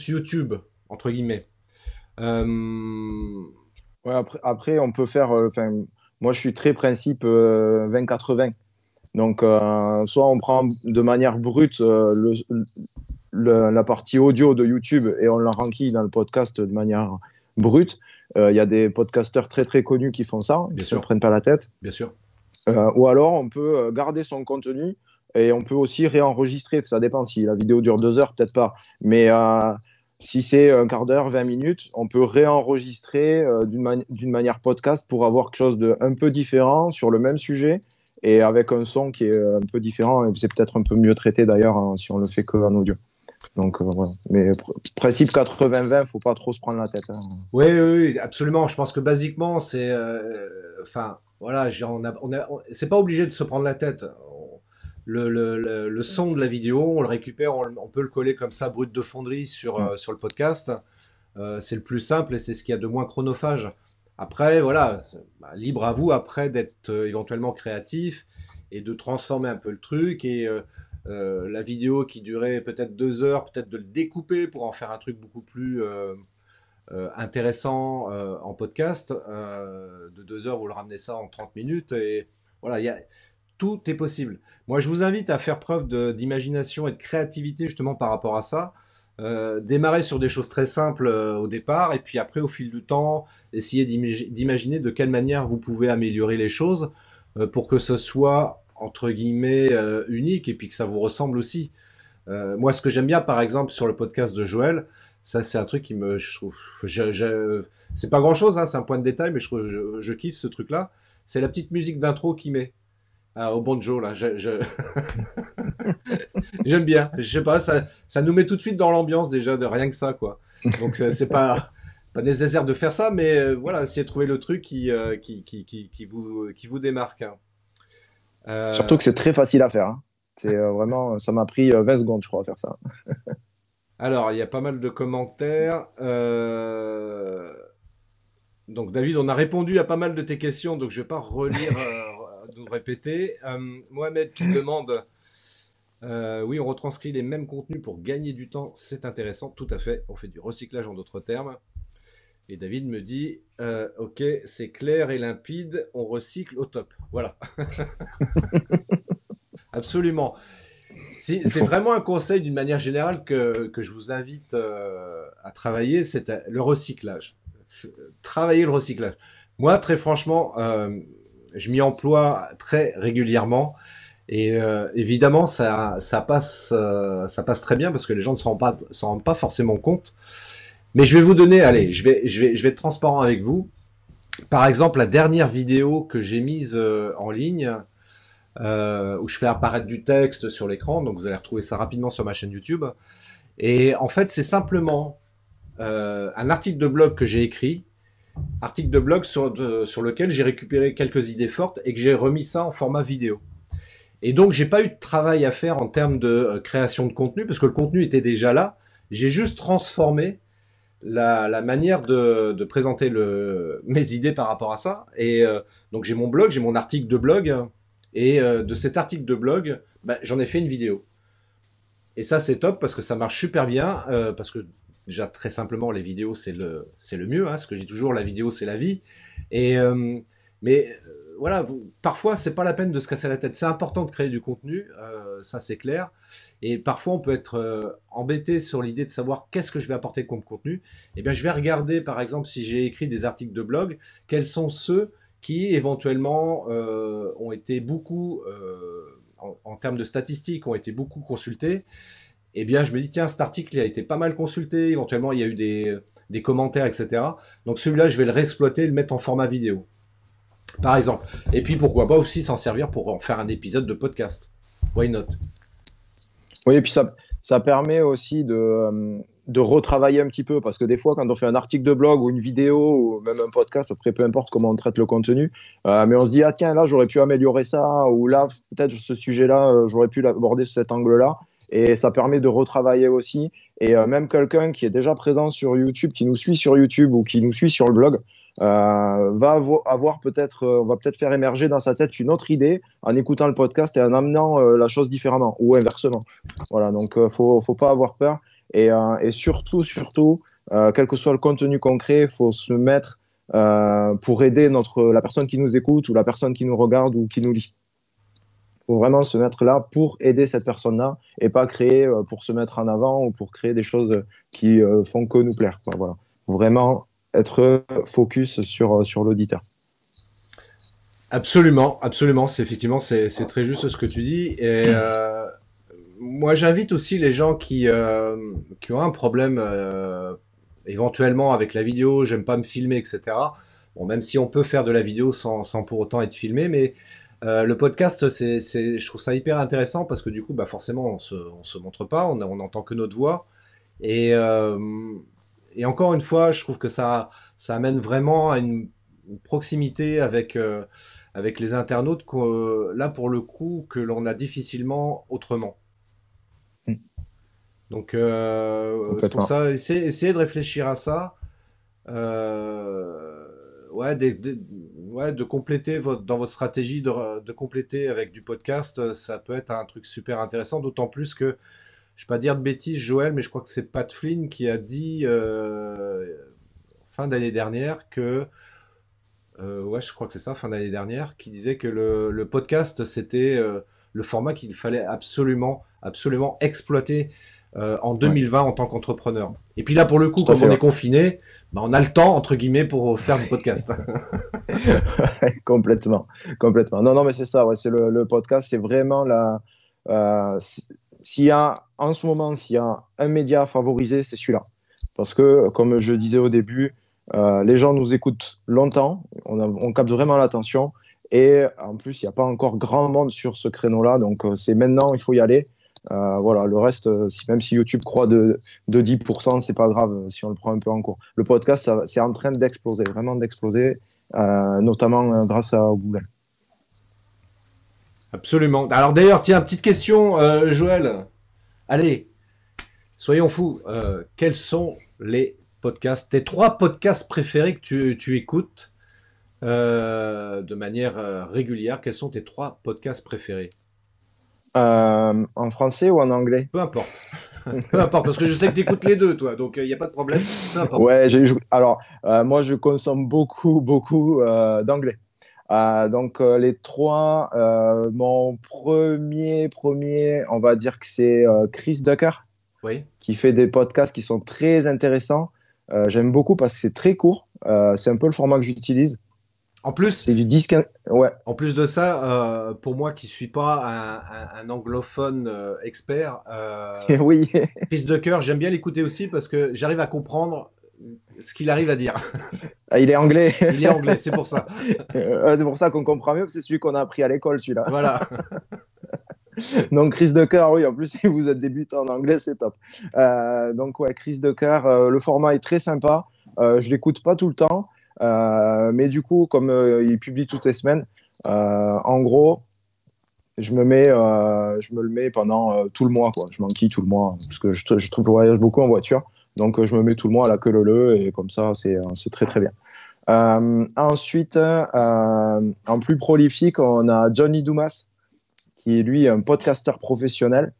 YouTube, entre guillemets. Ouais, après, on peut faire. Moi, je suis très principe 20-80. Donc, soit on prend de manière brute la partie audio de YouTube et on l'enrichit dans le podcast de manière brute. Il y a des podcasteurs très très connus qui font ça, qui ne prennent pas la tête. Bien sûr. Ou alors, on peut garder son contenu et on peut aussi réenregistrer. Ça dépend si la vidéo dure 2 heures, peut-être pas. Mais si c'est un quart d'heure, 20 minutes, on peut réenregistrer d'une manière podcast pour avoir quelque chose de un peu différent sur le même sujet et avec un son qui est un peu différent. Et c'est peut-être un peu mieux traité d'ailleurs hein, si on le fait qu'en audio. Donc voilà. Mais principe 80-20, faut pas trop se prendre la tête. Hein. Oui, absolument. Je pense que basiquement, c'est, voilà, c'est pas obligé de se prendre la tête. le son de la vidéo, on le récupère, on peut le coller comme ça, brut de fonderie sur le podcast. C'est le plus simple et c'est ce qu'il y a de moins chronophage. Après, voilà, bah, libre à vous après d'être éventuellement créatif et de transformer un peu le truc et la vidéo qui durait peut-être 2 heures, peut-être de le découper pour en faire un truc beaucoup plus intéressant en podcast. De 2 heures, vous le ramenez ça en 30 minutes et voilà, tout est possible. Moi, je vous invite à faire preuve d'imagination et de créativité justement par rapport à ça. Démarrer sur des choses très simples au départ et puis après, au fil du temps, essayer d'imaginer de quelle manière vous pouvez améliorer les choses pour que ce soit entre guillemets unique et puis que ça vous ressemble aussi. Moi, ce que j'aime bien, par exemple, sur le podcast de Joël, ça, c'est un truc qui me, je trouve, c'est pas grand-chose, hein, c'est un point de détail, mais je kiffe ce truc-là. C'est la petite musique d'intro qu'il met au banjo là. J'aime bien. Je sais pas, ça nous met tout de suite dans l'ambiance déjà de rien que ça, quoi. Donc c'est pas nécessaire de faire ça, mais voilà, essayez de trouver le truc qui vous démarque, hein. Surtout Euh, que c'est très facile à faire, hein. C'est vraiment, ça m'a pris 20 secondes, je crois, à faire ça. alors, il y a pas mal de commentaires. Donc David, on a répondu à pas mal de tes questions, donc je vais pas relire, nous répéter. Mohamed qui demande, oui, on retranscrit les mêmes contenus pour gagner du temps, c'est intéressant, tout à fait. On fait du recyclage en d'autres termes. Et David me dit, ok, c'est clair et limpide, on recycle au top. Voilà, absolument. Il C'est faut. vraiment un conseil d'une manière générale que je vous invite à travailler, c'est le recyclage. Travailler le recyclage. Moi, très franchement, je m'y emploie très régulièrement et évidemment, ça passe très bien parce que les gens ne s'en rendent pas forcément compte. Mais je vais vous donner, allez, je vais être transparent avec vous. Par exemple, la dernière vidéo que j'ai mise en ligne, où je fais apparaître du texte sur l'écran, donc vous allez retrouver ça rapidement sur ma chaîne YouTube. Et en fait, c'est simplement un article de blog que j'ai écrit, article de blog sur lequel j'ai récupéré quelques idées fortes et que j'ai remis ça en format vidéo. Et donc, j'ai pas eu de travail à faire en termes de création de contenu, parce que le contenu était déjà là. J'ai juste transformé la manière de présenter mes idées par rapport à ça. Et donc, j'ai mon blog, j'ai mon article de blog, et de cet article de blog, bah, j'en ai fait une vidéo. Et ça, c'est top parce que ça marche super bien. Parce que déjà, très simplement, les vidéos, c'est le mieux. Hein, ce que je dis toujours, la vidéo, c'est la vie. Et, mais voilà, parfois, c'est pas la peine de se casser la tête. C'est important de créer du contenu, ça c'est clair. Et parfois, on peut être embêté sur l'idée de savoir qu'est-ce que je vais apporter comme contenu. Eh bien, je vais regarder, par exemple, si j'ai écrit des articles de blog, quels sont ceux qui éventuellement ont été beaucoup en termes de statistiques ont été beaucoup consultés. Eh bien, je me dis, tiens, cet article il a été pas mal consulté, éventuellement il y a eu des commentaires, etc. Donc celui-là, je vais le réexploiter et le mettre en format vidéo, par exemple. Et puis pourquoi pas aussi s'en servir pour en faire un épisode de podcast. Why not? Oui, et puis ça permet aussi de retravailler un petit peu, parce que des fois, quand on fait un article de blog ou une vidéo ou même un podcast, après peu importe comment on traite le contenu, mais on se dit, ah tiens, là, j'aurais pu améliorer ça, ou là, peut-être ce sujet-là, j'aurais pu l'aborder sous cet angle-là, et ça permet de retravailler aussi. Et même quelqu'un qui est déjà présent sur YouTube, qui nous suit sur YouTube ou qui nous suit sur le blog, avoir peut-être, on va peut-être faire émerger dans sa tête une autre idée en écoutant le podcast et en amenant la chose différemment, ou inversement. Voilà, donc faut pas avoir peur et surtout, quel que soit le contenu concret, faut se mettre pour aider la personne qui nous écoute ou la personne qui nous regarde ou qui nous lit. Faut vraiment se mettre là pour aider cette personne-là et pas créer pour se mettre en avant ou pour créer des choses qui font que nous plaire, quoi. Voilà, faut vraiment être focus sur l'auditeur. Absolument, absolument. C'est effectivement, c'est très juste ce que tu dis. Et moi, j'invite aussi les gens qui ont un problème éventuellement avec la vidéo, j'aime pas me filmer, etc. Bon, même si on peut faire de la vidéo sans pour autant être filmé, mais le podcast, je trouve ça hyper intéressant parce que du coup, bah forcément, on se montre pas, on n'entend que notre voix. Et, euh, et encore une fois, je trouve que ça amène vraiment à une proximité avec les internautes là pour le coup que l'on a difficilement autrement. Mm. Donc c'est pour Complètement. ça, essayez de réfléchir à ça. Ouais, ouais, de compléter dans votre stratégie de compléter avec du podcast, ça peut être un truc super intéressant, d'autant plus que je vais pas dire de bêtises, Joël, mais je crois que c'est Pat Flynn qui a dit fin d'année dernière que ouais, je crois que c'est ça, fin d'année dernière, qui disait que le podcast c'était le format qu'il fallait absolument exploiter en Ouais, 2020 en tant qu'entrepreneur. Et puis là, pour le coup, tout à comme fait, on est ouais. confiné, bah, on a le temps entre guillemets pour faire du podcast. Complètement, complètement. Non, non, mais c'est ça, ouais, c'est le podcast, c'est vraiment s'il y a, en ce moment, s'il y a un média favorisé, c'est celui-là. Parce que, comme je disais au début, les gens nous écoutent longtemps, on capte vraiment l'attention, et en plus, il n'y a pas encore grand monde sur ce créneau-là, donc c'est maintenant, il faut y aller. Voilà, le reste, même si YouTube croît de 10%, c'est pas grave si on le prend un peu en cours. Le podcast, c'est en train d'exploser, vraiment d'exploser, notamment grâce à Google. Absolument. Alors d'ailleurs, tiens, petite question, Joël. Allez, soyons fous. Quels sont les podcasts, tes trois podcasts préférés que tu écoutes de manière régulière? Quels sont tes trois podcasts préférés? En français ou en anglais? Peu importe. Peu importe, parce que je sais que tu écoutes les deux, toi, donc il n'y a pas de problème. Peu importe. Ouais, alors moi je consomme beaucoup d'anglais. Donc les trois, mon premier, on va dire que c'est Chris Ducker Oui. qui fait des podcasts qui sont très intéressants. J'aime beaucoup parce que c'est très court. C'est un peu le format que j'utilise. En plus, C'est du 10-15. Ouais, en plus de ça, pour moi qui suis pas un anglophone expert, oui. Chris Ducker, j'aime bien l'écouter aussi parce que j'arrive à comprendre ce qu'il arrive à dire. Ah, il est anglais. Il est anglais, c'est pour ça. C'est pour ça qu'on comprend mieux. C'est celui qu'on a appris à l'école, celui-là. Voilà. Donc Chris Ducker, oui, en plus si vous êtes débutant en anglais, c'est top. Donc ouais, Chris Ducker, le format est très sympa. Je l'écoute pas tout le temps, mais du coup, comme il publie toutes les semaines, en gros, je me le mets pendant tout le mois, quoi. Je m'enquille tout le mois parce que je trouve que je voyage beaucoup en voiture, donc je me mets tout le mois à la queue leu et comme ça, c'est très très bien. Ensuite, en plus prolifique, on a Johnny Dumas qui est lui un podcasteur professionnel,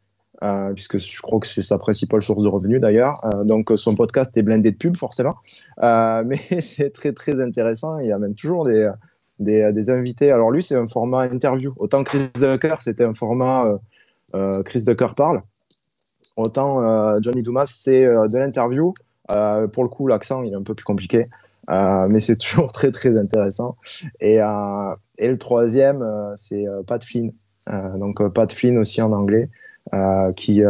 puisque je crois que c'est sa principale source de revenus d'ailleurs. Donc son podcast est blindé de pubs forcément, mais c'est très très intéressant. Il amène toujours des invités. Alors lui c'est un format interview. Autant Chris Ducker c'était un format Chris Ducker parle, autant Johnny Dumas c'est de l'interview. Pour le coup l'accent il est un peu plus compliqué. Mais c'est toujours très très intéressant. Et le troisième, c'est Pat Flynn. Donc Pat Flynn aussi en anglais, qui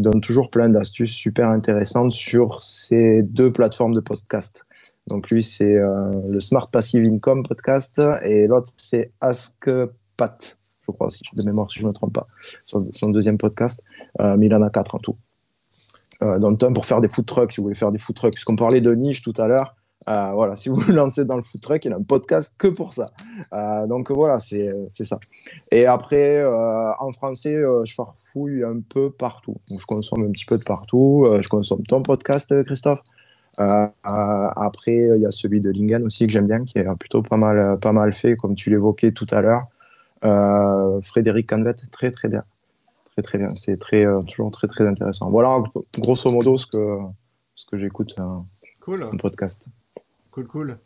donne toujours plein d'astuces super intéressantes sur ces deux plateformes de podcast. Donc lui, c'est le Smart Passive Income podcast et l'autre, c'est Ask Pat, je crois, de mémoire, si je ne me trompe pas, son deuxième podcast. Mais il en a 4 en tout. Donc un pour faire des food trucks, si vous voulez faire des food trucks, puisqu'on parlait de niche tout à l'heure. Voilà, si vous vous lancez dans le food truck, il y a un podcast que pour ça. Donc voilà, c'est ça. Et après, en français, je farfouille un peu partout. Donc, je consomme un petit peu de partout. Je consomme ton podcast, Christophe. Après, il y a celui de Lingen aussi que j'aime bien, qui est plutôt pas mal fait, comme tu l'évoquais tout à l'heure. Frédéric Canvet, très très bien. Très très bien. C'est toujours très très intéressant. Voilà, grosso modo, ce que j'écoute Cool, en podcast. cool.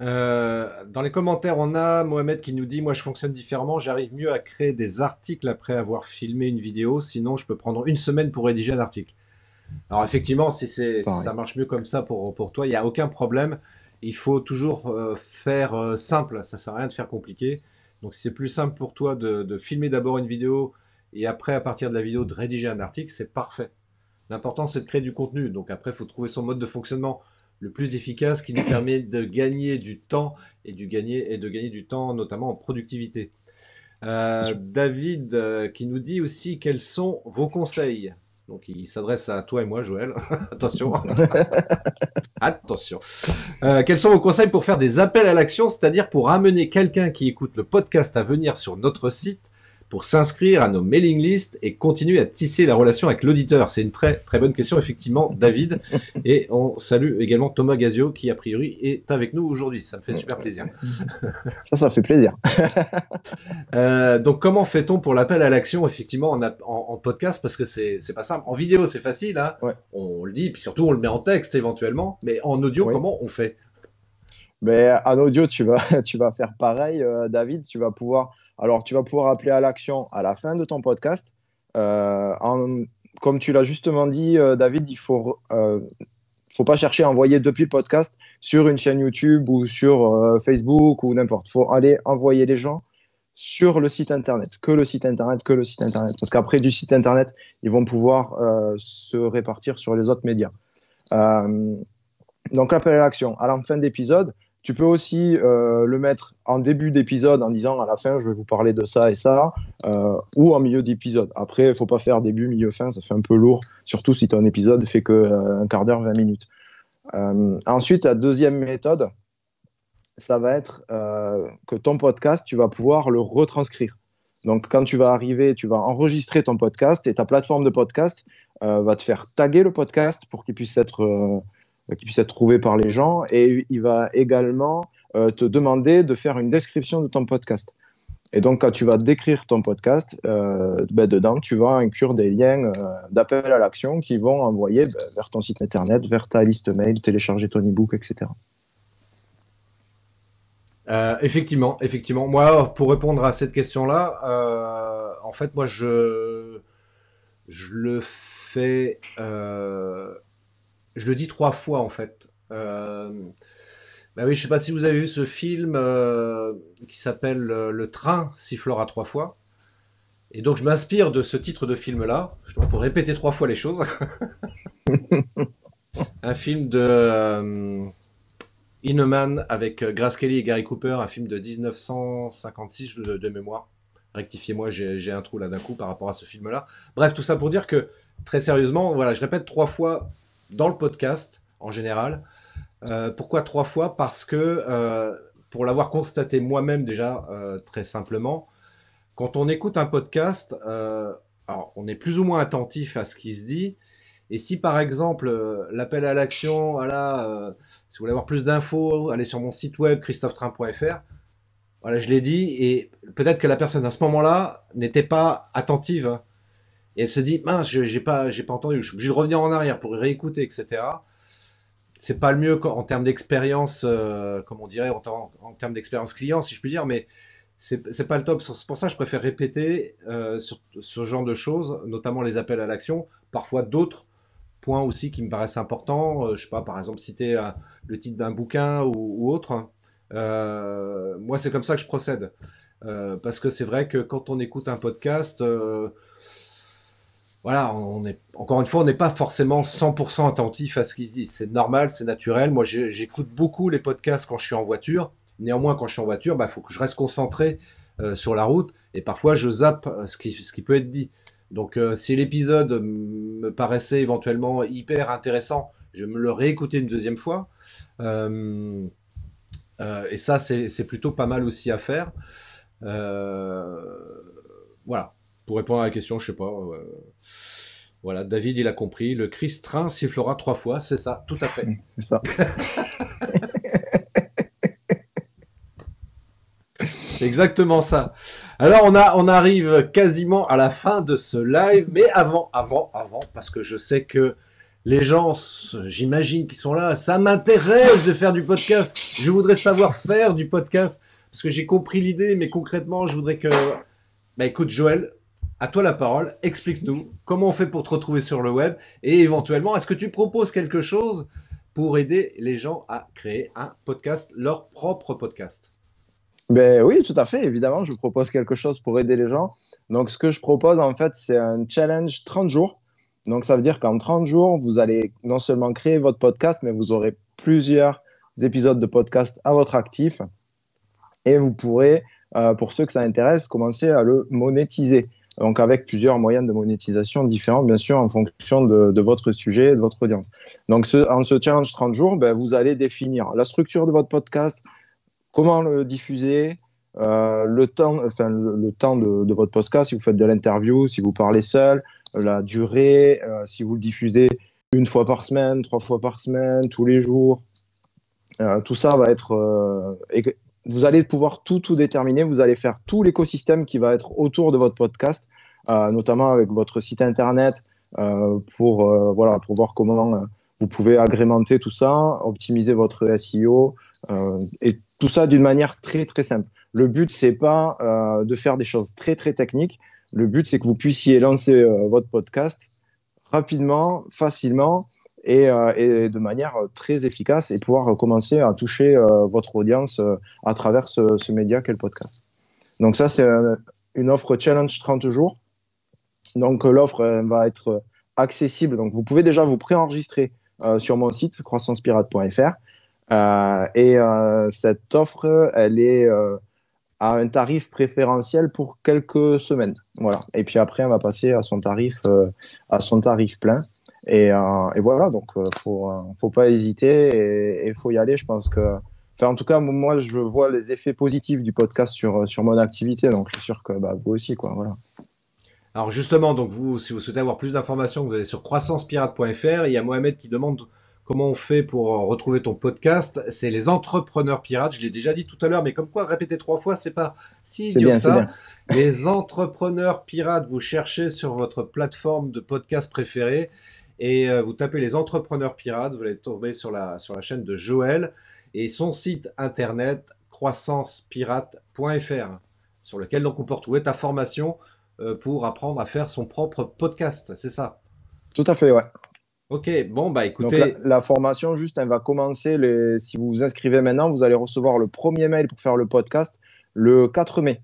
Dans les commentaires, on a Mohamed qui nous dit, moi je fonctionne différemment, j'arrive mieux à créer des articles après avoir filmé une vidéo, sinon je peux prendre une semaine pour rédiger un article. Alors effectivement, si Pareil. ça marche mieux comme ça pour toi, il n'y a aucun problème. Il faut toujours faire simple, ça sert à rien de faire compliqué. Donc si c'est plus simple pour toi de filmer d'abord une vidéo et après à partir de la vidéo de rédiger un article, c'est parfait. L'important c'est de créer du contenu. Donc après, il faut trouver son mode de fonctionnement le plus efficace qui nous permet de gagner du temps de gagner du temps notamment en productivité. David qui nous dit aussi quels sont vos conseils. Donc il s'adresse à toi et moi, Joël. Attention. Attention. Quels sont vos conseils pour faire des appels à l'action, c'est-à-dire pour amener quelqu'un qui écoute le podcast à venir sur notre site, pour s'inscrire à nos mailing lists et continuer à tisser la relation avec l'auditeur? C'est une très très bonne question, effectivement, David. Et on salue également Thomas Gazio qui, a priori, est avec nous aujourd'hui. Ça me fait super plaisir. Ça fait plaisir. Donc, comment fait-on pour l'appel à l'action, effectivement, en podcast? Parce que c'est pas simple. En vidéo, c'est facile, hein. Ouais. On le dit, puis surtout, on le met en texte éventuellement. Mais en audio, Oui. comment on fait? Mais en audio, tu vas faire pareil, David. Tu vas pouvoir appeler à l'action à la fin de ton podcast. Comme tu l'as justement dit, David, faut pas chercher à envoyer depuis le podcast sur une chaîne YouTube ou sur Facebook ou n'importe. Faut aller envoyer les gens sur le site internet, que le site internet. Parce qu'après du site internet, ils vont pouvoir se répartir sur les autres médias. Donc, l'appel à l'action à la fin d'épisode. Tu peux aussi le mettre en début d'épisode en disant à la fin, je vais vous parler de ça et ça, ou en milieu d'épisode. Après, il ne faut pas faire début, milieu, fin, ça fait un peu lourd, surtout si ton épisode fait que un quart d'heure, 20 minutes. Ensuite, la deuxième méthode, ça va être que ton podcast, tu vas pouvoir le retranscrire. Donc, quand tu vas arriver, tu vas enregistrer ton podcast et ta plateforme de podcast va te faire taguer le podcast pour qu'il puisse être trouvé par les gens, et il va également te demander de faire une description de ton podcast. Et donc, quand tu vas décrire ton podcast, dedans, tu vas inclure des liens d'appel à l'action qui vont envoyer vers ton site internet, vers ta liste mail, télécharger ton e-book, etc. Effectivement. Moi, pour répondre à cette question-là, en fait, moi, je le fais... je le dis 3 fois en fait. Bah oui, je sais pas si vous avez vu ce film qui s'appelle Le train sifflera 3 fois. Et donc je m'inspire de ce titre de film-là, justement pour répéter 3 fois les choses. Un film de Hyneman avec Grace Kelly et Gary Cooper, un film de 1956 de mémoire. Rectifiez-moi, j'ai un trou là d'un coup par rapport à ce film-là. Bref, tout ça pour dire que, très sérieusement, voilà, je répète 3 fois dans le podcast, en général. Pourquoi 3 fois? Parce que, pour l'avoir constaté moi-même déjà, très simplement, quand on écoute un podcast, alors on est plus ou moins attentif à ce qui se dit. Et si par exemple, l'appel à l'action, voilà, si vous voulez avoir plus d'infos, allez sur mon site web christophetrain.fr. Voilà, je l'ai dit, et peut-être que la personne à ce moment-là n'était pas attentive, hein. Et elle se dit, mince, j'ai pas entendu, je suis obligé de revenir en arrière pour réécouter, etc. C'est pas le mieux en termes d'expérience, comme on dirait, en termes d'expérience client, si je puis dire, mais c'est pas le top. C'est pour ça que je préfère répéter sur ce genre de choses, notamment les appels à l'action, parfois d'autres points aussi qui me paraissent importants. Je sais pas, par exemple, citer le titre d'un bouquin ou autre, hein. Moi, c'est comme ça que je procède. Parce que c'est vrai que quand on écoute un podcast, voilà, encore une fois, on n'est pas forcément 100% attentif à ce qui se dit. C'est normal, c'est naturel. Moi, j'écoute beaucoup les podcasts quand je suis en voiture. Néanmoins, quand je suis en voiture, bah, faut que je reste concentré sur la route. Et parfois, je zappe ce qui peut être dit. Donc, si l'épisode me paraissait éventuellement hyper intéressant, je vais me le réécouter une deuxième fois. Et ça, c'est plutôt pas mal aussi à faire. Voilà. Pour répondre à la question, je sais pas. Voilà, David, il a compris. Le Christ train sifflera 3 fois. C'est ça, tout à fait. C'est ça. C'est exactement ça. Alors, on arrive quasiment à la fin de ce live. Mais avant, parce que je sais que les gens, j'imagine qu'ils sont là. Ça m'intéresse de faire du podcast. Je voudrais savoir faire du podcast. Parce que j'ai compris l'idée, mais concrètement, je voudrais que... Bah écoute, Joël, à toi la parole. Explique-nous comment on fait pour te retrouver sur le web. Et éventuellement, est-ce que tu proposes quelque chose pour aider les gens à créer un podcast, leur propre podcast? Ben oui, tout à fait. Évidemment, je propose quelque chose pour aider les gens. Donc, ce que je propose, en fait, c'est un challenge 30 jours. Donc, ça veut dire qu'en 30 jours, vous allez non seulement créer votre podcast, mais vous aurez plusieurs épisodes de podcast à votre actif. Et vous pourrez, pour ceux que ça intéresse, commencer à le monétiser. Donc, avec plusieurs moyens de monétisation différents, bien sûr, en fonction de votre sujet et de votre audience. Donc, en ce challenge 30 jours, ben, vous allez définir la structure de votre podcast, comment le diffuser, le temps, enfin, le temps de votre podcast, si vous faites de l'interview, si vous parlez seul, la durée, si vous le diffusez une fois par semaine, 3 fois par semaine, tous les jours. Tout ça va être. Vous allez pouvoir tout déterminer. Vous allez faire tout l'écosystème qui va être autour de votre podcast, notamment avec votre site internet, voilà, pour voir comment vous pouvez agrémenter tout ça, optimiser votre SEO, et tout ça d'une manière très très simple. Le but, c'est pas de faire des choses très très techniques. Le but, c'est que vous puissiez lancer votre podcast rapidement, facilement et de manière très efficace et pouvoir commencer à toucher votre audience à travers ce média qu'est le podcast. Donc ça, c'est une offre challenge 30 jours. Donc l'offre va être accessible. Donc vous pouvez déjà vous préenregistrer sur mon site croissancepirate.fr et cette offre, elle est à un tarif préférentiel pour quelques semaines. Voilà. Et puis après, on va passer à son tarif plein. Et voilà, donc faut pas hésiter et faut y aller. Je pense que, enfin, en tout cas, moi, je vois les effets positifs du podcast sur mon activité. Donc, je suis sûr que vous aussi, quoi. Voilà. Alors justement, donc vous, si vous souhaitez avoir plus d'informations, vous allez sur croissancepirate.fr. Il y a Mohamed qui demande comment on fait pour retrouver ton podcast. C'est les entrepreneurs pirates. Je l'ai déjà dit tout à l'heure, mais comme quoi répéter 3 fois, c'est pas si idiot que ça. Les entrepreneurs pirates, vous cherchez sur votre plateforme de podcast préférée et vous tapez les entrepreneurs pirates. Vous allez tomber sur la chaîne de Joël et son site internet croissancepirate.fr, sur lequel donc on peut retrouver ta formation pour apprendre à faire son propre podcast, c'est ça? Tout à fait, ouais. Ok, bon, écoutez. Donc, la formation, juste, elle va commencer, si vous vous inscrivez maintenant, vous allez recevoir le premier mail pour faire le podcast le 4 mai.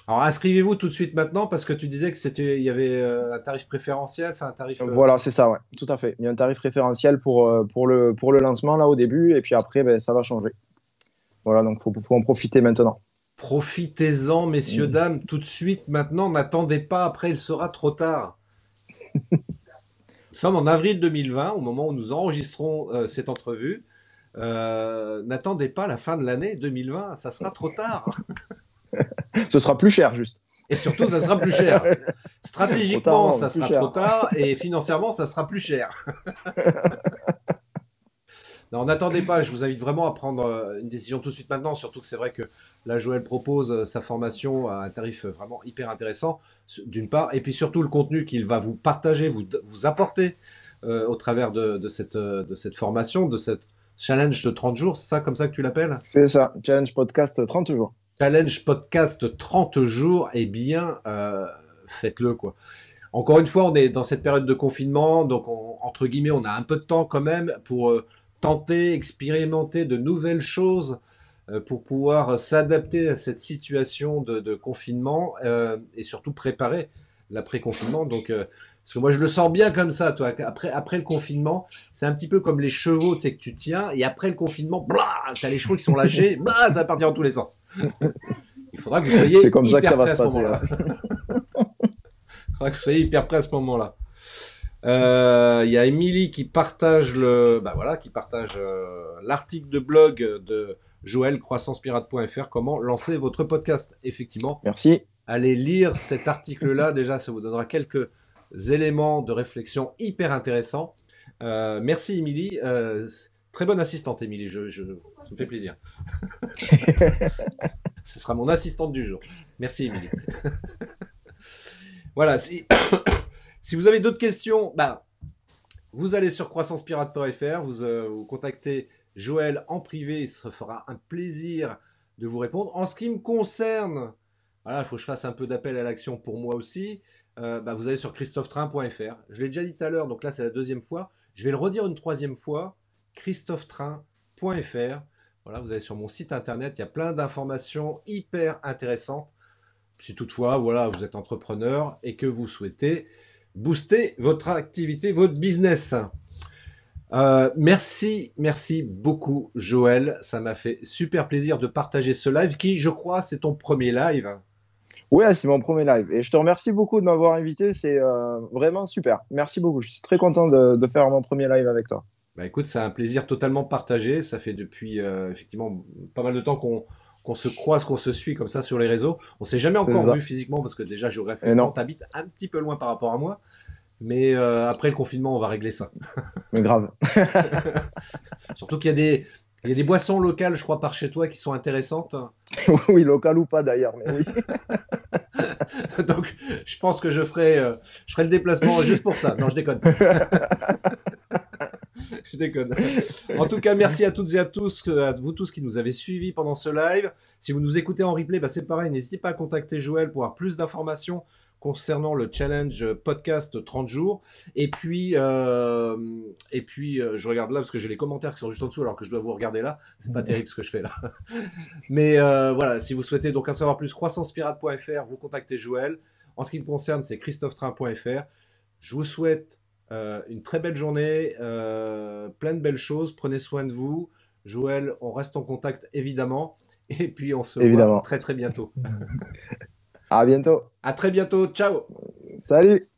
Alors, inscrivez-vous tout de suite maintenant parce que tu disais il y avait un tarif préférentiel, enfin un tarif. Voilà, c'est ça, ouais, tout à fait. Il y a un tarif préférentiel pour le lancement, là, au début, et puis après, ça va changer. Voilà, donc faut en profiter maintenant. Profitez-en, messieurs, dames, tout de suite, maintenant, n'attendez pas, après il sera trop tard. Nous sommes en avril 2020, au moment où nous enregistrons cette entrevue. N'attendez pas la fin de l'année 2020, ça sera trop tard. Ce sera plus cher, juste. Et surtout, ça sera plus cher. Stratégiquement, ça sera trop tard, et financièrement, ça sera plus cher. Non, n'attendez pas, je vous invite vraiment à prendre une décision tout de suite maintenant, surtout que c'est vrai que là, Joël propose sa formation à un tarif vraiment hyper intéressant, d'une part, et puis surtout le contenu qu'il va vous partager, vous apporter au travers de cette formation, de cette challenge de 30 jours, c'est ça comme ça que tu l'appelles? C'est ça, challenge podcast 30 jours. Challenge podcast 30 jours, eh bien, faites-le, quoi. Encore une fois, on est dans cette période de confinement, donc entre guillemets, on a un peu de temps quand même pour tenter, expérimenter de nouvelles choses pour pouvoir s'adapter à cette situation de confinement et surtout préparer l'après-confinement. Donc, parce que moi, je le sens bien comme ça, toi. Après le confinement, c'est un petit peu comme les chevaux, tu sais, que tu tiens, et après le confinement, blah, t'as les chevaux qui sont lâchés, blah, ça va partir dans tous les sens. Il faudra que vous soyez c'est comme ça que ça hyper va prêts se à ce passer. moment-là. Il faudra que vous soyez hyper prêts à ce moment-là. Il y a Émilie qui partage l'article de blog de Joël, croissancepirate.fr, comment lancer votre podcast. Effectivement. Merci. Allez lire cet article-là. Déjà, ça vous donnera quelques éléments de réflexion hyper intéressants. Merci, Émilie. Très bonne assistante, Émilie. Ça me fait plaisir. Ce sera mon assistante du jour. Merci, Émilie. Voilà. Si vous avez d'autres questions, vous allez sur croissancepirate.fr, vous contactez Joël en privé, il se fera un plaisir de vous répondre. En ce qui me concerne, voilà, il faut que je fasse un peu d'appel à l'action pour moi aussi. Vous allez sur christophetrain.fr. Je l'ai déjà dit tout à l'heure, donc là c'est la 2e fois. Je vais le redire une 3e fois, christophetrain.fr. Voilà, vous allez sur mon site internet, il y a plein d'informations hyper intéressantes. Si toutefois, voilà, vous êtes entrepreneur et que vous souhaitez booster votre activité, votre business. Merci beaucoup, Joël. Ça m'a fait super plaisir de partager ce live qui, je crois, c'est ton premier live. Ouais, c'est mon premier live. Et je te remercie beaucoup de m'avoir invité. C'est vraiment super. Merci beaucoup. Je suis très content de faire mon premier live avec toi. Bah écoute, c'est un plaisir totalement partagé. Ça fait depuis effectivement pas mal de temps qu'on se croise, qu'on se suit comme ça sur les réseaux. On s'est jamais C'est encore vu ça. physiquement parce que déjà Et géographiquement, non, t'habites un petit peu loin par rapport à moi. Mais après le confinement, on va régler ça. mais grave. Surtout il y a des boissons locales, je crois, par chez toi qui sont intéressantes. Oui, local ou pas d'ailleurs, mais oui. Donc, je pense que je ferai le déplacement juste pour ça. Non, je déconne. Je déconne. En tout cas, merci à toutes et à tous, à vous tous qui nous avez suivis pendant ce live. Si vous nous écoutez en replay, bah c'est pareil. N'hésitez pas à contacter Joël pour avoir plus d'informations concernant le challenge podcast 30 jours. Je regarde là parce que j'ai les commentaires qui sont juste en dessous alors que je dois vous regarder là. C'est pas terrible ce que je fais là. Mais voilà, si vous souhaitez donc en savoir plus, croissancepirate.fr, vous contactez Joël. En ce qui me concerne, c'est christophetrain.fr. Je vous souhaite une très belle journée, plein de belles choses. Prenez soin de vous. Joël, on reste en contact évidemment. Et puis on se voit Évidemment. très très bientôt. À bientôt. À très bientôt. Ciao. Salut.